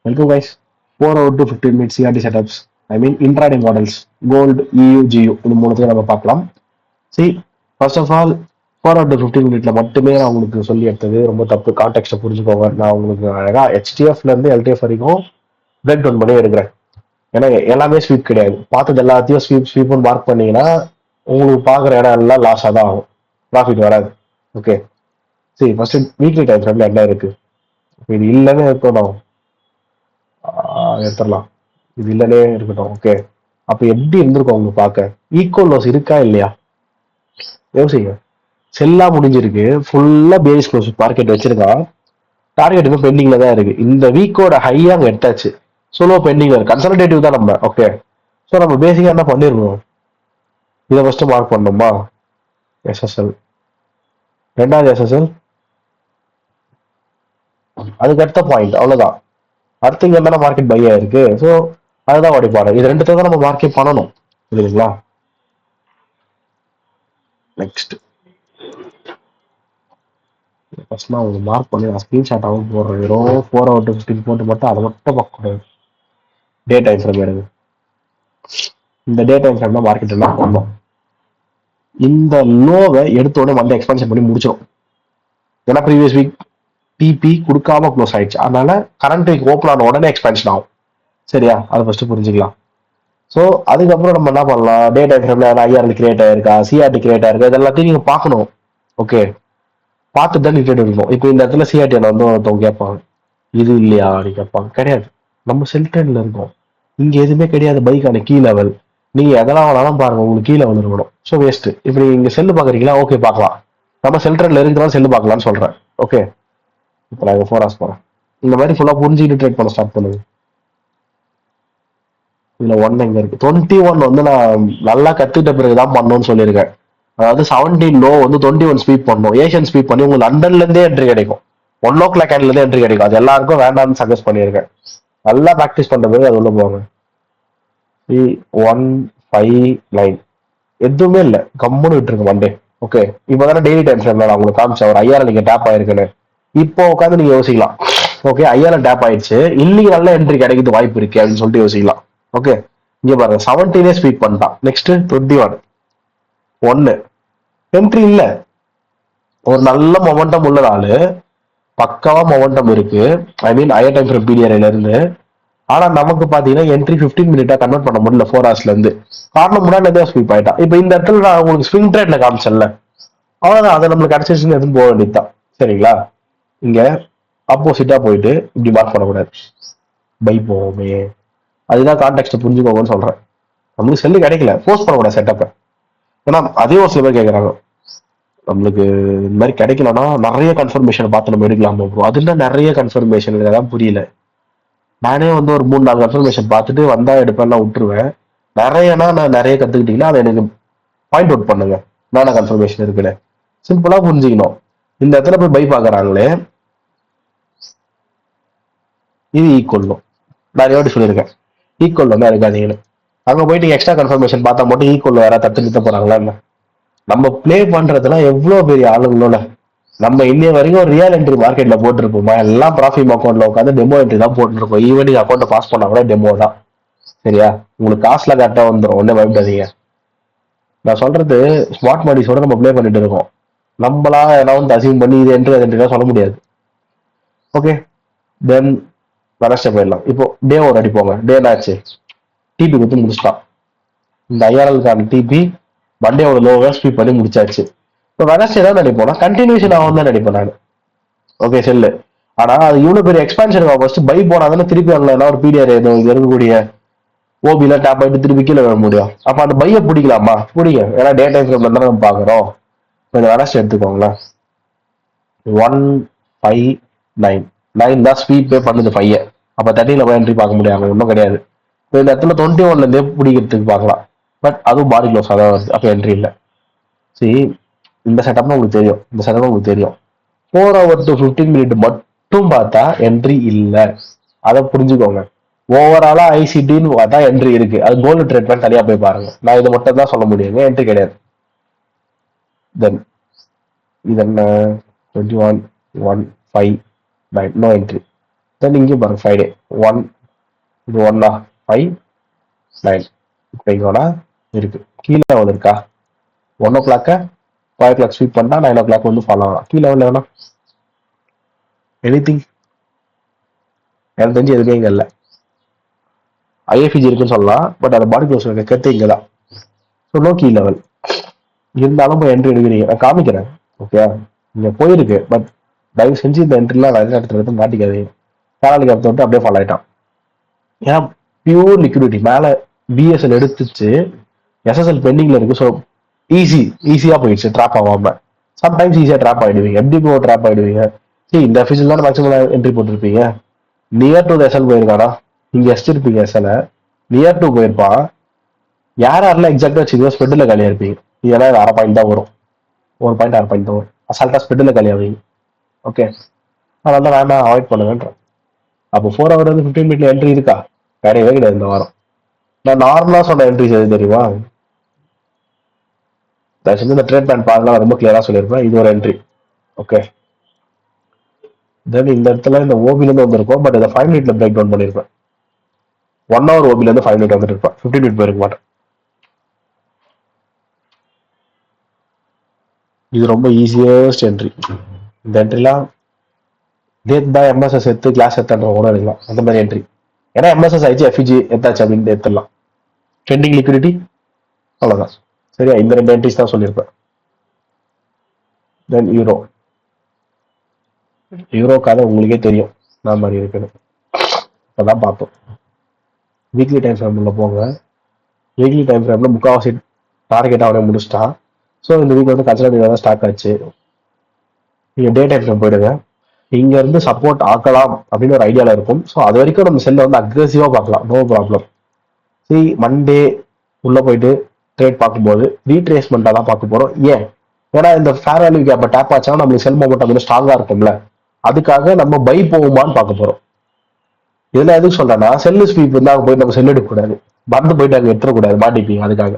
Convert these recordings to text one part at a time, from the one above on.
Welcome guys. 4 hour to 15 minutes CRT setups. I mean intraday models. Gold, EU, GU. இந்த மூணுத்தையும் நம்ம பார்க்கலாம். See, first of all, 4 hour to 15 minutes மட்டுமே நான் உங்களுக்கு சொல்லி எடுத்தது ரொம்ப தப்பு. கான்டெக்ட்டை புரிஞ்சுக்கோங்க. நான் உங்களுக்கு அழகா HTFல இருந்து LTF வரைக்கும் பிரேக் டவுன் பண்ணி எடுக்கிறேன். ஏன்னா எல்லாமே ஸ்வீப் கிடையாது. பார்த்தது எல்லாத்தையும் ஸ்வீப்னு மார்க் பண்ணீங்கன்னா உங்களுக்கு பார்க்குற இடம் எல்லாம் லாஸாக தான் ஆகும். ப்ராஃபிட் வராது. ஓகே. சரி ஃபர்ஸ்ட் வீக்லி டைம் ஃப்ரேம்ல என்ன இருக்கு? இது இல்லைன்னு இருக்கணும், எடுத்துடலாம். இது இல்லைன்னே இருக்கட்டும். ஓகே, அப்ப எப்படி இருந்திருக்கும் அவங்க பார்க்க? ஈக்குவல் லாஸ் இருக்கா இல்லையா? யோசிங்க. செல்லா முடிஞ்சிருக்கு, ஃபுல்லா பேஸ் க்ளோஸ் மார்க்கெட் வச்சிருக்கான். டார்கெட் இன்னும் பெண்டிங்ல தான் இருக்கு. இந்த வீக்கோட ஹையா அங்க எடுத்தாச்சு. சோலோ பெண்டிங்ல இருக்கு. கன்சல்டேட்டிவ் தான் நம்ம. ஓகே, ஸோ நம்ம பேசிக்கா என்ன பண்ணிருக்கோம்? இதை ஃபர்ஸ்ட் மார்க் பண்ணோமா? எஸ்எஸ்எல், ரெண்டாவது எஸ்எஸ்எல், அதுக்கு அடுத்த பாயிண்ட், அவ்வளவுதான். அடுத்து இங்க தானே மார்க்கெட் பை ஆயிருக்கு. ஸோ அதுதான் உடைப்பாடு. இது ரெண்டு தான் நம்ம மார்க்கெட் பண்ணணும். புரியுதுங்களா? நெக்ஸ்ட் ஃபர்ஸ்ட் நான் உங்களுக்கு மார்க் பண்ணி நான் ஸ்கிரீன்ஷாட்டாகவும் போடுறேன். வெறும் 4 hour to 15 போட்டு மட்டும் அதை மட்டும் பார்க்கக்கூடாது. டே டைம் ஃப்ரேம் எடுங்க. இந்த டே டைம் ஃப்ரேம் தான் மார்க்கெட் எல்லாம் பண்ணோம். இந்த லோவை எடுத்த உடனே வந்து எக்ஸ்பென்ஷன் பண்ணி முடிச்சிடும். ஏன்னா ப்ரீவியஸ் வீக் டிபி கொடுக்காம க்ளோஸ் ஆயிடுச்சு. அதனால கரண்ட் வீக் ஓப்பன் ஆன உடனே எக்ஸ்பென்ஷன் ஆகும். சரியா? அதை ஃபர்ஸ்ட் புரிஞ்சுக்கலாம். ஸோ அதுக்கப்புறம் நம்ம என்ன பண்ணலாம்? டே டைம் ஃப்ரேம்ல ஐஆர்எல் கிரியேட் ஆயிருக்கா, சிஆர்டி கிரியேட் ஆயிருக்கா, இது எல்லாத்தையும் நீங்க பார்க்கணும். ஓகே, பார்த்துட்டு தான் நீங்க எடுக்கணும். இப்போ இந்த இடத்துல சிஆர்டி வந்து ஒருத்தவங்க கேட்பாங்க, இது இல்லையா அப்படின்னு கேட்பாங்க. கிடையாது, நம்ம செல்டன்ல இருக்கோம். இங்க எதுவுமே கிடையாது. பைக்கான கீ லெவல் நீங்க எதெல்லாம் வேணாலும் பாருங்க, உங்களுக்கு கீழே வந்துருக்கணும். So waste. இப்ப நீங்க செல்லு பாக்குறீங்களா? ஓகே, பார்க்கலாம். நம்ம செல்டன்ல இருக்கிறதா செல்லு பார்க்கலாம்னு சொல்றேன். ஓகே, இப்போ நான் 4 hours போறேன். இந்த மாதிரி ஃபுல்லா புரிஞ்சுக்கிட்டு ட்ரேட் பண்ண ஸ்டார்ட் பண்ணுங்க. இதுல 1 எங்க இருக்கு? 21 வந்து நான் நல்லா கத்துக்கிட்ட பிறகுதான் பண்ணணும்னு சொல்லியிருக்கேன். அதாவது 17 லோ வந்து 21 ஸ்வீப் பண்ணும். ஏஷியன் ஸ்வீப் பண்ணி உங்களுக்கு லண்டன்ல இருந்தே என்ட்ரி கிடைக்கும். 1 o'clock கேண்டில் இருந்தே என்ட்ரி கிடைக்கும். அது எல்லாருக்கும் வேண்டாம்னு சஜஸ்ட் பண்ணியிருக்கேன். நல்லா ப்ராக்டிஸ் பண்ற பிறகு அது உள்ள போவாங்க. 3,1,5,9 எதுவுமே இல்லை, கம்முன்னு விட்டுருக்கு மண்டே. ஓகே, இப்போதானே டெய்லி டைம் ஃப்ரேம்ல நான் உங்களுக்கு காமிச்சேன் ஒரு 5,000 நீங்க டேப் ஆயிருக்குன்னு. இப்போ உட்காந்து நீங்க யோசிக்கலாம், ஓகே 5,000 டேப் ஆயிடுச்சு, இன்னைக்கு நல்ல என்ட்ரி கிடைக்கிறது வாய்ப்பு இருக்கு அப்படின்னு சொல்லிட்டு யோசிக்கலாம். ஓகே, இங்க பாருங்க 17 ஸ்பீட் பண்ணிட்டான். நெக்ஸ்ட் 21 1 என்ட்ரி இல்ல. ஒரு நல்ல மொமெண்டம் உள்ள நாள், பக்காவா மொமெண்டம் இருக்கு. ஐ மீன் ஹையர் டைம் ஃப்ரேம் பீரியட்ல இருந்து. ஆனா நமக்கு பாத்தீங்கன்னா என்ட்ரி 15 மினிட்டா கன்வெர்ட் பண்ண முடியல 4 hours இருந்து. காரணம் முன்னாடி தான் ஸ்வீப் ஆயிட்டா. இப்ப இந்த இடத்துல நான் உங்களுக்கு ஸ்விங் ட்ரேட்ல காமிச்சேன்ல, அவ்வளவுதான். அதை நம்மளுக்கு கிடைச்சிருச்சுன்னு எதுவும் போக வேண்டியதுதான். சரிங்களா? இங்க ஆப்போசிட்டா போயிட்டு இப்படி மார்க் பண்ணக்கூடாது, பை போவோமே. அதுதான் கான்டெக்ட் புரிஞ்சுக்கோங்கன்னு சொல்றேன். நம்மளுக்கு செல்லு கிடைக்கல, போஸ்ட் பண்ணக்கூடாது செட்டப்பை. ஏன்னா அதே ஒரு சில பேர் கேட்கறாங்க, நம்மளுக்கு இந்த மாதிரி கிடைக்கலன்னா நிறைய கன்ஃபர்மேஷன் பார்த்து நம்ம எடுக்கலாம் ப்ரோ. அதுல நிறைய கன்ஃபர்மேஷன் தான் புரியல. நானே வந்து ஒரு 3-4 கன்ஃபர்மேஷன் பார்த்துட்டு வந்தா எடுப்பேன், நான் விட்டுருவேன். நிறையனா நான் நிறைய கத்துக்கிட்டீங்கன்னா அதை எனக்கு பாயிண்ட் அவுட் பண்ணுங்க, என்னென்ன கன்ஃபர்மேஷன் இருக்குன்னு சிம்பிளா புரிஞ்சுக்கணும். இந்த இடத்துல போய் பை பாக்குறாங்களே, இது ஈக்குவல். நான் எப்படி சொல்லியிருக்கேன், ஈக்குவல் தான் இருக்காதீங்கன்னு. அங்க போயிட்டு எக்ஸ்ட்ரா கன்ஃபர்மேஷன் பார்த்தா மட்டும் ஈக்குவல் வேற தத்து நிறுத்த போறாங்களா என்ன? நம்ம பிளே பண்றதுலாம் எவ்வளவு பெரிய ஆளுங்களோட. நம்ம இன்னைய வரைக்கும் ரியல் என்ட்ரி மார்க்கெட்ல போட்டிருப்போமா? எல்லாம் ப்ராஃபிட் அக்கௌண்ட்ல உட்காந்து டெமோ என்ட்ரி தான் போட்டுருப்போம். ஈவெனிங் அக்கௌண்ட் பாஸ் பண்ணா கூட டெமோ தான். சரியா? உங்களுக்கு காசுல கரெக்டா வந்துடும், ஒன்னே பயப்படாதீங்க. நான் சொல்றது ஸ்மார்ட் மணிஸோட நம்ம பிளே பண்ணிட்டு இருக்கோம். நம்மளா எல்லாம் வந்து அசீவ் பண்ணி இது என்ட்ரி அது என்ட்ரி சொல்ல முடியாது. ஓகே, தென் வெனஸ்டே போயிடலாம். இப்போ டே ஒரு அடிப்போங்க. டே என்னாச்சு? டிபி கொடுத்து முடிச்சிட்டான். இந்த ஐஆர்எல்கான டிபி மண்டேவோட லோவை ஸ்வீப் பண்ணி முடிச்சாச்சு. இப்போ வெனஸ்டே தான் நினைப்போம், கண்டினியூஷன் ஆகும் தான் நினைப்பேன் நான். Okay, cell. ஆனா அது இவ்வளவு பெரிய எக்ஸ்பான்ஷன் ஃபர்ஸ்ட் பை போனாதானே திருப்பி அங்க ஒரு பீடியர் இருக்கக்கூடிய ஓபில டேப் ஆயிட்டு திருப்பி கீழே வர முடியும். அப்ப அந்த பைய பிடிக்கலாமா? பிடிங்க. ஏன்னா டே டைம் ஃப்ரேம்ல தானே நம்ம பாக்குறோம். கொஞ்சம் வெனஸ்டே எடுத்துக்கோங்களேன். 1,5,9 9 தான் ஸ்வீப் பே பண்ணுது பைய. அப்ப 13 போய் என்ட்ரி பார்க்க முடியாது, ஒன்றும் கிடையாது. இப்போ இந்த இடத்துல 21ல இருந்தே பிடிக்கிறதுக்கு பார்க்கலாம். பட் அதுவும் பாடி க்ளோஸ் தான் வருது, அப்ப என்ட்ரி இல்லை. சரி, இந்த செட்டப் உங்களுக்கு தெரியும். இந்த செட்டப் உங்களுக்கு தெரியும். 4 hour to 15 minute மட்டும் பார்த்தா என்ட்ரி இல்லை, அதை புரிஞ்சுக்கோங்க. ஓவராலா ஐசிடின்னு பார்த்தா என்ட்ரி இருக்கு. அது கோல்டு ட்ரீட்மெண்ட் தனியா போய் பாருங்க. நான் இதை மட்டும் தான் சொல்ல முடியுங்க, என்ட்ரி கிடையாது. தென் இது என்ன? 21 1 5 9 நோ என்ட்ரி. தென் இங்கே பாருங்க ஃப்ரைடே 1 இது 1 5 9 இப்போ இங்கோட இருக்கு கீழே லெவல் இருக்கா 1 o'clock 5 o'clock ஸ்வீப் பண்ணா 9 o'clock வந்து ஃபாலோ ஆகலாம் கீழே லெவல் வேணா எனிதிங் எனக்கு தெரிஞ்சு எதுவுமே இங்கே இல்லை ஐஎஃபிஜி இருக்குன்னு சொல்லலாம் பட் அந்த பாடி க்ளோஸ் கருத்து இங்கே தான் ஸோ நோ கீ லெவல் இருந்தாலும் போய் என்ட்ரி எடுக்கிறீங்க நான் காமிக்கிறேன் ஓகே இங்கே போயிருக்கு பட் தயவு செஞ்சு இந்த என்ட்ரிலாம் நிறைய இடத்துல எடுத்து மாட்டிக்காதீங்க பேனாலிக்கு அப்போ வந்து அப்படியே ஃபாலோ ஆயிட்டான் ஏன்னா பியூர் லிக்விடிட்டி மேலே பிஎஸ்எல் எடுத்துச்சு எஸ்எஸ்எல் பெண்டிங்ல இருக்கு ஸோ ஈஸியா போயிடுச்சு ட்ராப் ஆகாம சம்டைம்ஸ் ஈஸியா ட்ராப் ஆயிடுவீங்க எப்படி போ ட்ராப் ஆயிடுவீங்க சரி இந்த அஃபிஷியல் தான் மேக்ஸிமம் என்ட்ரி போட்டிருப்பீங்க நியர் டு எஸ்எல் போயிருக்கானா நீங்க எஸ்டிருப்பீங்க எஸ்எல் நியர் டு போயிருப்பான் யாரெல்லாம் எக்ஸாக்டா வச்சுக்கோ ஸ்பெட்டில் காலியா இருப்பீங்க இதெல்லாம் இது 1/2 பாயிண்ட் தான் வரும் 1 பாயிண்ட் 6 பாயிண்ட் தான் வரும் அசால்ட்டா ஸ்பெட்டில் காலியாவீங்க ஓகே அதனால தான் வேண்டாம் அவாய்ட் பண்ணுவேன்றேன் அப்போ 4 ஹவர் வந்து 15 மினிட்ல என்ட்ரி இருக்கா கிடையவே கிடையாது இந்த வாரம் நான் நார்மலா சொன்ன என்ட்ரிஸ் எது தெரியுமா தயவுசெய்து இந்த ட்ரேட் பிளான் பாருங்க ரொம்ப கிளியரா சொல்லியிருப்பேன் இது ஒரு என்ட்ரி ஓகே தென் இந்த இடத்துல இந்த ஓபில இருந்து வந்திருக்கும் பட் இதை 5 மினிட்ல பிரேக் டவுன் பண்ணிருப்பேன் 1 ஹவர் ஓபில இருந்து 5 மினிட் வந்துட்டு இருப்பேன் 15 மினிட் போயிருக்க மாட்டேன் இது ரொம்ப ஈஸியஸ்ட் என்ட்ரி இந்த என்ட்ரிலாம் டேட் பை எம்எஸ்எஸ் எடுத்து கிளாஸ் எடுத்துன்ற கூட இருக்கலாம் அந்த மாதிரி என்ட்ரி ஏன்னா எம்எஸ்எஸ் ஆயிடுச்சு எஃப்இஜி எடுத்தாச்சு அப்படின்னு எடுத்துடலாம் ட்ரெண்டிங் லிக்விடிட்டி அவ்வளோதான் சரியா இந்த 2 என்ட்ரிஸ் தான் சொல்லியிருப்பேன் தென் யூரோ கதை உங்களுக்கே தெரியும் நான் மாதிரி இருக்குன்னு இப்போதான் பார்த்தோம் வீக்லி டைம் ஃப்ரேம்ல போங்க வீக்லி டைம் ஃப்ரேம்ல முக்கால்வாசி டார்கெட் அவனே முடிச்சிட்டான் ஸோ இந்த வீக் வந்து கன்சல்டிங் தான் ஸ்டார்ட் ஆச்சு நீங்க டே டைம் ஃப்ரேம் போயிடுங்க இங்க இருந்து சப்போர்ட் ஆக்கலாம் அப்படின்னு ஒரு ஐடியால இருக்கும் ஸோ அது வரைக்கும் நம்ம செல்ல வந்து அக்ரெசிவா பார்க்கலாம் நோ ப்ராப்ளம் சரி மண்டே உள்ள போயிட்டு ட்ரேட் பார்க்கும்போது ரீட்ரேஸ்மெண்டா தான் பார்க்க போறோம் ஏன்னா இந்த ஃபேர் வேல்யூ கேப்ப டேப் ஆச்சுன்னா நம்மளுக்கு செல் மொமெண்ட் வந்து ஸ்ட்ராங்கா இருக்கும்ல அதுக்காக நம்ம பை போகுமான்னு பார்க்க போறோம் இதுல எதுக்கு சொல்றேன்னா செல்லு ஸ்வீப் வந்து அங்க போய் நம்ம செல் எடுக்க கூடாது மறந்து போயிட்டு அங்க எடுத்துடக்கூடாது மாட்டிப்பீங்க அதுக்காக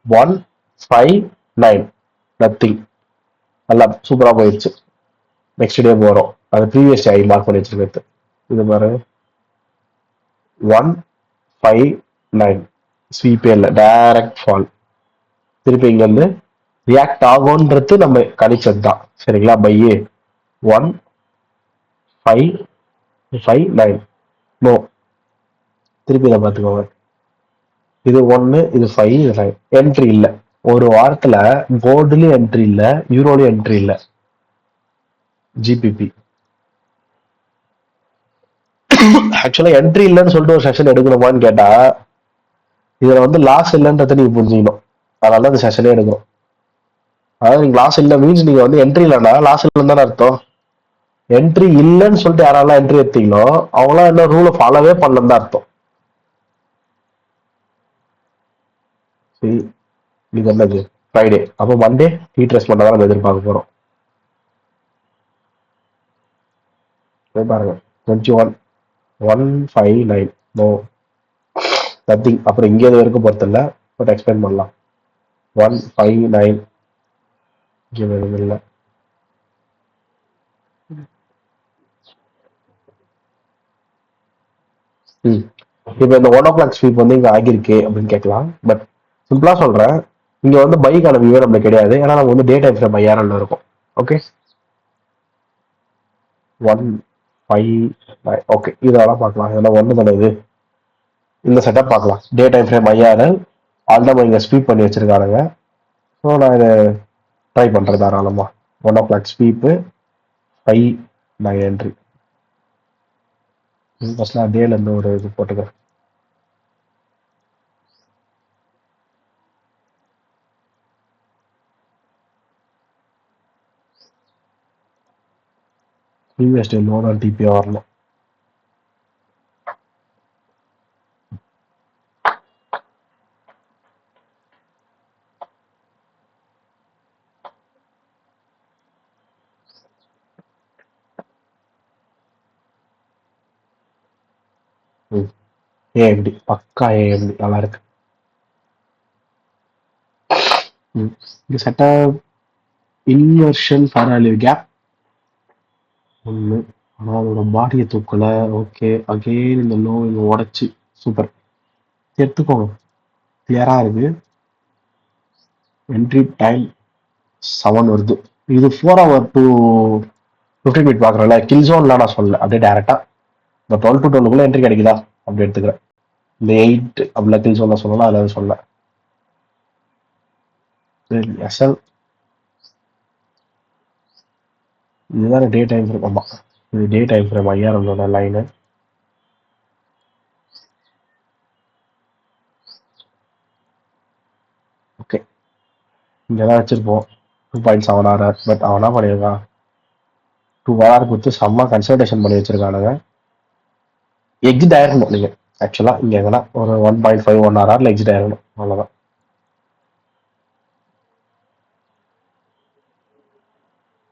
159 நத்திங் நல்லா சூப்பரா போயிடுச்சு நெக்ஸ்ட் டே போறோம் அது ப்ரீவியஸ் ஐ மார்க் பண்ணி வச்சிருக்கிறது இது பாரு 159 ஸ்வீப்பே இல்லை டைரக்ட் ஃபால் திருப்பி இங்க இருந்து ரியாக்ட் ஆகும்ன்றது நம்ம கணிச்சது தான் சரிங்களா பையே 159 நோ திருப்பி இதை பார்த்துக்கோங்க இது 1 இது 5 இது 5 என்ட்ரி இல்ல ஒரு வாரத்துல கோல்டுலயும் என்ட்ரி இல்ல யூரோலயும் என்ட்ரி இல்ல ஜிபிபி ஆக்சுவலா என்ட்ரி இல்லைன்னு சொல்லிட்டு ஒரு செஷன் எடுக்கணுமான்னு கேட்டா இதுல வந்து லாஸ் இல்லைன்றத நீங்க புரிஞ்சுக்கணும் அதனால அந்த செஷனே எடுக்கணும் அதாவது நீங்க லாஸ் இல்ல மீன்ஸ் நீங்க வந்து என்ட்ரி இல்லைன்னா லாஸ் இல்லைன்னு தானே அர்த்தம் என்ட்ரி இல்லைன்னு சொல்லிட்டு யாரெல்லாம் என்ட்ரி எடுத்தீங்களோ அவங்களாம் என்ன ரூலை ஃபாலோவே பண்ணலன்னு தான் அர்த்தம் சரி இது என்னது ஃப்ரைடே அப்போ மண்டே ரீட்ரேஸ் பண்ண தான் நம்ம எதிர்பார்க்க போறோம் பாருங்க 21,159 நோ நத்திங் அப்புறம் இங்கே எது வரைக்கும் பொறுத்த இல்லை பட் எக்ஸ்பிளைன் பண்ணலாம் 159 இங்கே எதுவும் இல்லை இப்போ இந்த 1 o'clock ஸ்வீப் வந்து இங்க ஆகியிருக்கு அப்படின்னு கேட்கலாம் பட் சிம்பிளா சொல்றேன் இங்க வந்து பைக்கான வியூவே நம்மளுக்கு கிடையாது ஏன்னா நம்ம வந்து டே டைம் ஃப்ரேம் ஐஆர்எல் இருக்கும் ஓகே 159 ஓகே இதெல்லாம் பார்க்கலாம் இதெல்லாம் ஒன்று தானே இது இந்த செட்டப் பார்க்கலாம் day time frame IRL already இங்க ஸ்வீப் பண்ணி வச்சிருக்கானுங்க ஸோ நான் இதை ட்ரை பண்றேன் தாராளமா 1 o'clock ஸ்வீப்பு 5 என்ட்ரி ஃபர்ஸ்ட் நான் டேல இருந்து ஒரு இது போட்டுக்கிறேன் ப்ரீவியஸ் டே லோன் டிபி வரணும் ஏஎம்டி பக்கா ஏஎம்டி நல்லா இருக்கு இந்த setup inversion fair value gap 1 ஆனா அதோட பாடியை தூக்கல. ஓகே, அகெயின் இந்த லோ இங்க உடைச்சு சூப்பர் எடுத்துக்கோங்க. கிளியரா இருக்கு. என்ட்ரி டைம் 7 வருது. இது 4 hour to 15 minute பாக்குறேன்ல, கில் ஜோன்லாம் நான் சொல்லல, அப்படியே டேரக்டா இந்த 12 to 12 என்ட்ரி கிடைக்குதா அப்படி எடுத்துக்கிறேன். இந்த 8 அப்படிலாம் கில் ஜோன்லாம் சொல்லலாம், அதில் சொல்ல. எஸ்எல் இதுதான் டே டைம் ஃப்ரேம். ஆமா, இது day time frame 5000 line. Okay, இங்கே தான் வச்சிருப்போம் 2.7 hour. பட் அவனா பண்ணியிருக்கான் 2 hour கொடுத்து செம்ம கன்சல்டேஷன் பண்ணி வச்சிருக்கானுங்க. எக்ஸிட் ஆயிருக்கணும் நீங்க. ஆக்சுவலா இங்க எங்கன்னா ஒரு 1.5 1 hourல எக்ஸிட் ஆயிருக்கணும், அவ்வளவுதான்.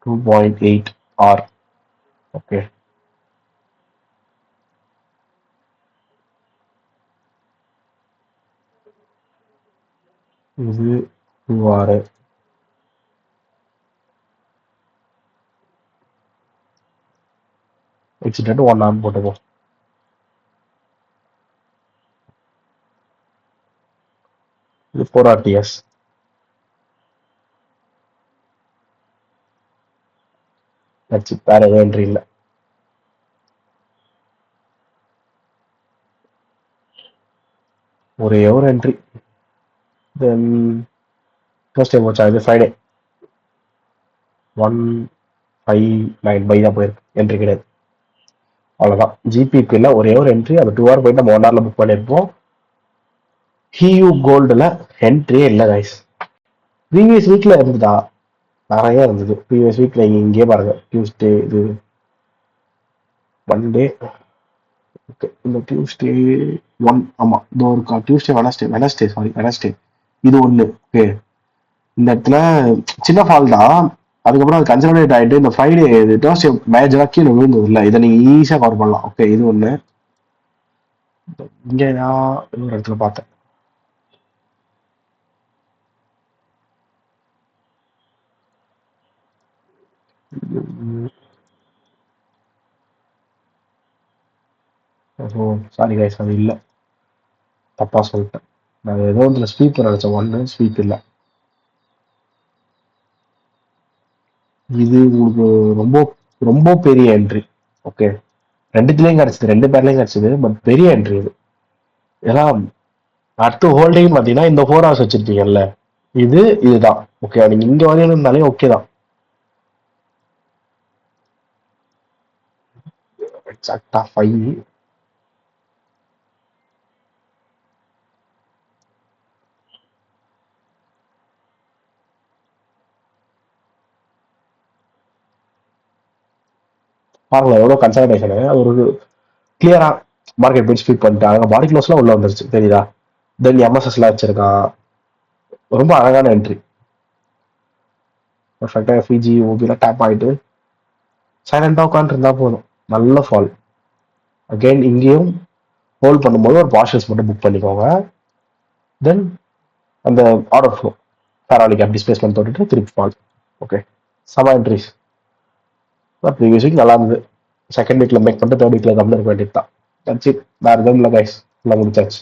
2.8 hour. ஓகே, இது 2 hour. எக்ஸிட் 1 hour போட்டுப்போம். இது 4 hour TS. வேற எதுவும் என்ட்ரி இல்லை. ஒரே ஒரு என்ட்ரி. தென் தேர்ஸ்டே போச்சா, இது ஃப்ரைடே 159 பை தான் போயிருக்கு, என்ட்ரி கிடையாது. அவ்வளோதான். ஜிபிபியில் ஒரே ஒரு என்ட்ரி, அது 2 hour போயிட்டு நம்ம 1 hourல புக் பண்ணியிருப்போம். ஹியூ கோல்டில் என்ட்ரியே இல்லை கைஸ். ப்ரீவியஸ் வீக்ல இருந்ததா, நிறைய இருந்தது ப்ரீவியஸ் வீக்ல. இங்கே பாருங்க, டியூஸ்டே இது மண்டே. ஓகே, இந்த டியூஸ்டே 1, ஆமா இதோ இருக்கா, டியூஸ்டே வெனஸ்டே இது ஒன்று. ஓகே, இந்த இடத்துல சின்ன ஃபால் தான். அதுக்கப்புறம் அது கன்சல்டேட் ஆயிட்டு இந்த ஃப்ரைடே தேர்ஸ்டே மேஜரா கீழே விழுந்தது இல்லை, இதை நீங்க ஈஸியா கவர் பண்ணலாம். ஓகே, இது ஒண்ணு. இங்க நான் இன்னொரு இடத்துல பார்த்தேன். ஓ சாரி கைஸ், அது இல்லை, தப்பா சொல்லிட்டேன். நான் ஏதோ இதுல ஸ்வீப் நினைச்சேன், ஒன்று ஸ்வீப் இல்லை. இது உங்களுக்கு ரொம்ப ரொம்ப பெரிய என்ட்ரி. ஓகே, ரெண்டுத்துலயும் கிடைச்சது, ரெண்டு பேர்லயும் கிடைச்சது, பட் பெரிய என்ட்ரி இது. ஏன்னா அடுத்த ஹோல்டிங் பாத்தீங்கன்னா இந்த 4 hours வச்சிருப்பீங்கல்ல, இதுதான். ஓகே, நீங்க இங்க வரையிருந்தாலே ஓகே தான். எக்ஸாக்டா 5. பாருங்களேன் எவ்வளவு கன்சல்டேஷன். அது ஒரு கிளியரா மார்க்கெட் பிரிட்ஜ் ஸ்வீப் பண்ணிட்டாங்க, பாடி க்ளோஸ்லாம் உள்ள வந்துருச்சு தெரியுதா. தென் எம்எஸ்எஸ்ல வச்சிருக்கான், ரொம்ப அழகான என்ட்ரி. பர்ஃபெக்டா எஃப்இஜி ஓபில டேப் ஆயிட்டு சைலண்டா உட்காந்து இருந்தா போதும். நல்ல ஃபால். அகைன் இங்கேயும் ஹோல்ட் பண்ணும்போது ஒரு பார்ஷல்ஸ் மட்டும் புக் பண்ணிக்கோங்க. தென் அந்த ஆர்டர் ஃப்ளோ பேராலிக் கேப் டிஸ்பிளேஸ்மெண்ட் தொட்டுட்டு திருப்பி ஃபால். ஓகே, சம என்ட்ரிஸ். ப்ரீவியஸ் வீக் நல்லா இருந்தது. செகண்ட் வீக்ல மேக் பண்ணிட்டு தேர்ட் வீக்ல கம்மியாக இருக்க வேண்டியது தான். That's it. வேற எதுவும் இல்லை கைஸ், எல்லாம் முடிச்சாச்சு.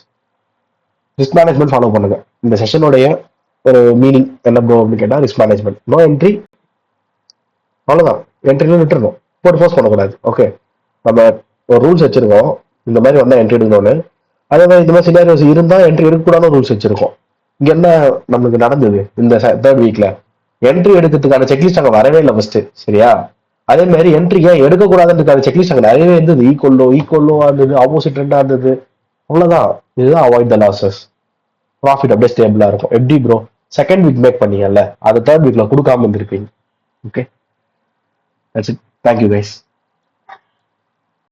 ரிஸ்க் மேனேஜ்மெண்ட் ஃபாலோ பண்ணுங்க. இந்த செஷனுடைய ஒரு மீனிங் என்ன ப்ரோ அப்படின்னு கேட்டா, ரிஸ்க் மேனேஜ்மெண்ட். நோ என்ட்ரி, அவ்வளவுதான். என்ட்ரில விட்டுருணும், போட்டு ஃபோர்ஸ் பண்ணக்கூடாது. ஓகே, நம்ம ஒரு ரூல்ஸ் வச்சிருக்கோம், இந்த மாதிரி வந்தா என்ட்ரி எடுக்கணும்னு. அதே மாதிரி இந்த மாதிரி சினாரியோஸ் இருந்தா என்ட்ரி எடுக்கக்கூடாத ரூல்ஸ் வச்சிருக்கோம். இங்க என்ன நம்மளுக்கு நடந்தது இந்த தேர்ட் வீக்ல, என்ட்ரி எடுக்கிறதுக்கான செக்லிஸ்ட் அங்க வரவே இல்லை ஃபர்ஸ்ட், சரியா. அதே மாதிரி என்ட்ரி ஏன் எடுக்கக்கூடாதுன்றதுக்கான செக்லிஸ்ட் அங்க நிறையவே இருந்தது. ஈக்குவலோ இருந்தது, ஆப்போசிட் ரெண்டா இருந்தது. அவ்வளவுதான். இதுதான் அவாய்ட் த லாசஸ். ப்ராஃபிட் அப்படியே ஸ்டேபிளா இருக்கும். எப்படி ப்ரோ செகண்ட் வீக் மேக் பண்ணீங்கல்ல, அதை தேர்ட் வீக்ல கொடுக்காம இருந்திருப்பீங்க. Okay, that's it. Thank you guys.